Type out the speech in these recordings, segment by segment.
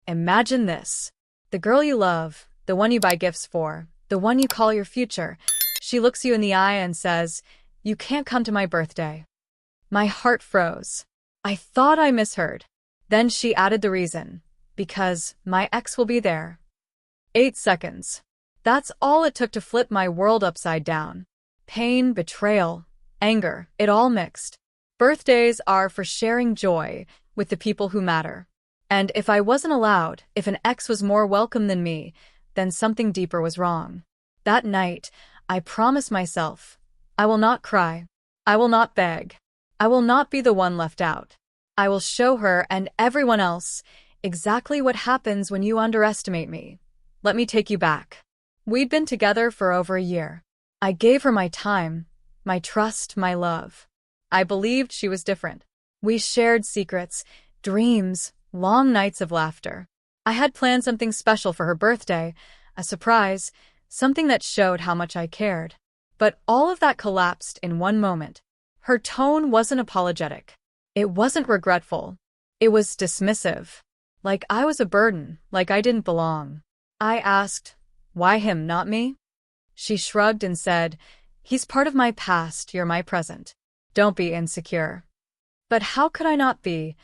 Imagine this. The girl you love, the one you buy gifts for, the one you call your future. She looks you in the eye and says, "You can't come to my birthday." My heart froze. I thought I misheard. Then she added the reason. Because my ex will be there. 8 seconds. That's all it took to flip my world upside down. Pain, betrayal, anger, it all mixed. Birthdays are for sharing joy with the people who matter. And if I wasn't allowed, if an ex was more welcome than me, then something deeper was wrong. That night, I promised myself, I will not cry. I will not beg. I will not be the one left out. I will show her and everyone else exactly what happens when you underestimate me. Let me take you back. We'd been together for over a year. I gave her my time, my trust, my love. I believed she was different. We shared secrets, dreams, long nights of laughter. I had planned something special for her birthday, a surprise, something that showed how much I cared. But all of that collapsed in one moment. Her tone wasn't apologetic. It wasn't regretful. It was dismissive. Like I was a burden, like I didn't belong. I asked, "Why him, not me?" She shrugged and said, "He's part of my past, you're my present. Don't be insecure." But how could I not be?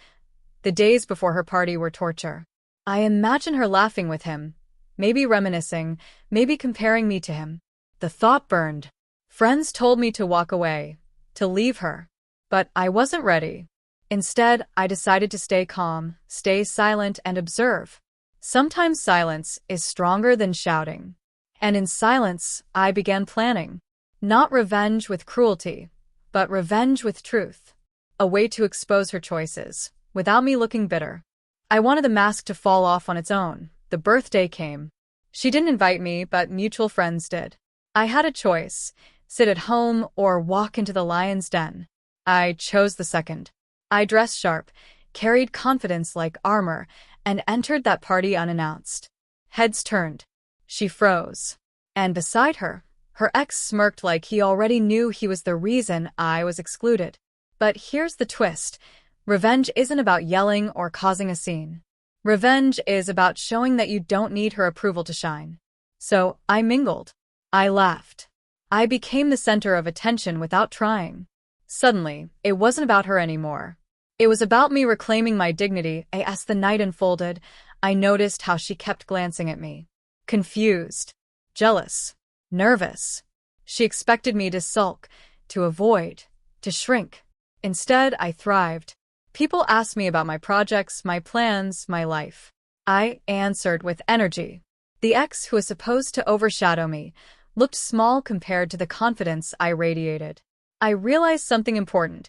The days before her party were torture. I imagine her laughing with him, maybe reminiscing, maybe comparing me to him. The thought burned. Friends told me to walk away, to leave her. But I wasn't ready. Instead, I decided to stay calm, stay silent, and observe. Sometimes silence is stronger than shouting. And in silence, I began planning. Not revenge with cruelty, but revenge with truth. A way to expose her choices, without me looking bitter. I wanted the mask to fall off on its own. The birthday came. She didn't invite me, but mutual friends did. I had a choice, sit at home or walk into the lion's den. I chose the second. I dressed sharp, carried confidence like armor, and entered that party unannounced. Heads turned. She froze. And beside her, her ex smirked like he already knew he was the reason I was excluded. But here's the twist. Revenge isn't about yelling or causing a scene. Revenge is about showing that you don't need her approval to shine. So I mingled. I laughed. I became the center of attention without trying. Suddenly, it wasn't about her anymore. It was about me reclaiming my dignity. As the night unfolded, I noticed how she kept glancing at me. Confused, jealous, nervous. She expected me to sulk, to avoid, to shrink. Instead, I thrived. People asked me about my projects, my plans, my life. I answered with energy. The ex who was supposed to overshadow me looked small compared to the confidence I radiated. I realized something important.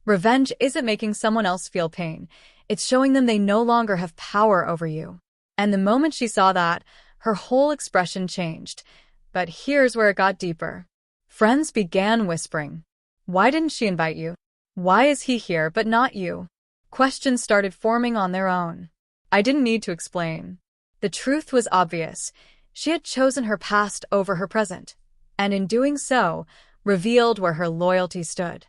Revenge isn't making someone else feel pain. It's showing them they no longer have power over you. And the moment she saw that, her whole expression changed. But here's where it got deeper. Friends began whispering. Why didn't she invite you? Why is he here but not you? Questions started forming on their own. I didn't need to explain. The truth was obvious. She had chosen her past over her present, and in doing so, revealed where her loyalty stood.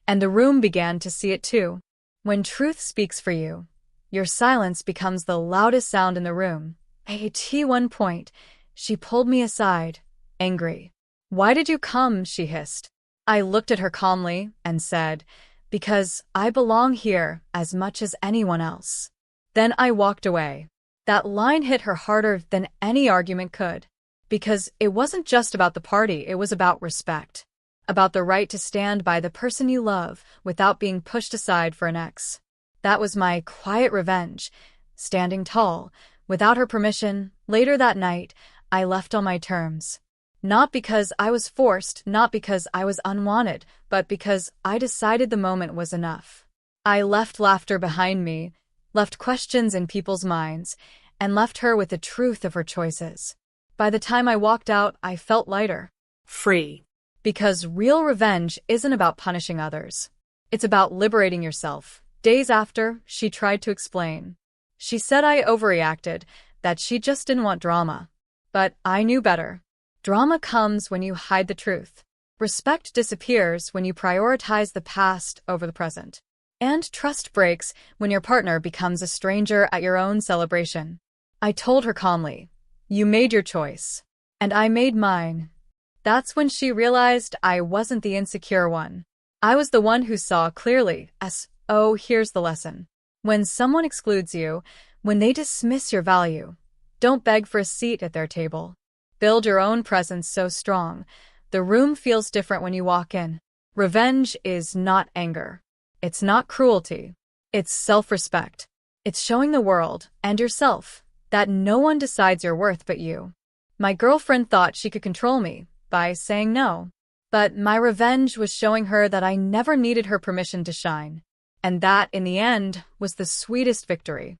And the room began to see it too. When truth speaks for you, your silence becomes the loudest sound in the room. At one point, she pulled me aside, angry. "Why did you come?" she hissed. I looked at her calmly and said, "Because I belong here as much as anyone else." Then I walked away. That line hit her harder than any argument could. Because it wasn't just about the party, it was about respect. About the right to stand by the person you love without being pushed aside for an ex. That was my quiet revenge, standing tall, without her permission. Later that night, I left on my terms. Not because I was forced, not because I was unwanted, but because I decided the moment was enough. I left laughter behind me, left questions in people's minds, and left her with the truth of her choices. By the time I walked out, I felt lighter. Free. Because real revenge isn't about punishing others. It's about liberating yourself. Days after, she tried to explain. She said I overreacted, that she just didn't want drama. But I knew better. Drama comes when you hide the truth. Respect disappears when you prioritize the past over the present. And trust breaks when your partner becomes a stranger at your own celebration. I told her calmly, "You made your choice. And I made mine." That's when she realized I wasn't the insecure one. I was the one who saw clearly. Oh, here's the lesson. When someone excludes you, when they dismiss your value, don't beg for a seat at their table. Build your own presence so strong. The room feels different when you walk in. Revenge is not anger. It's not cruelty. It's self-respect. It's showing the world, and yourself, that no one decides your worth but you. My girlfriend thought she could control me by saying no. But my revenge was showing her that I never needed her permission to shine. And that, in the end, was the sweetest victory.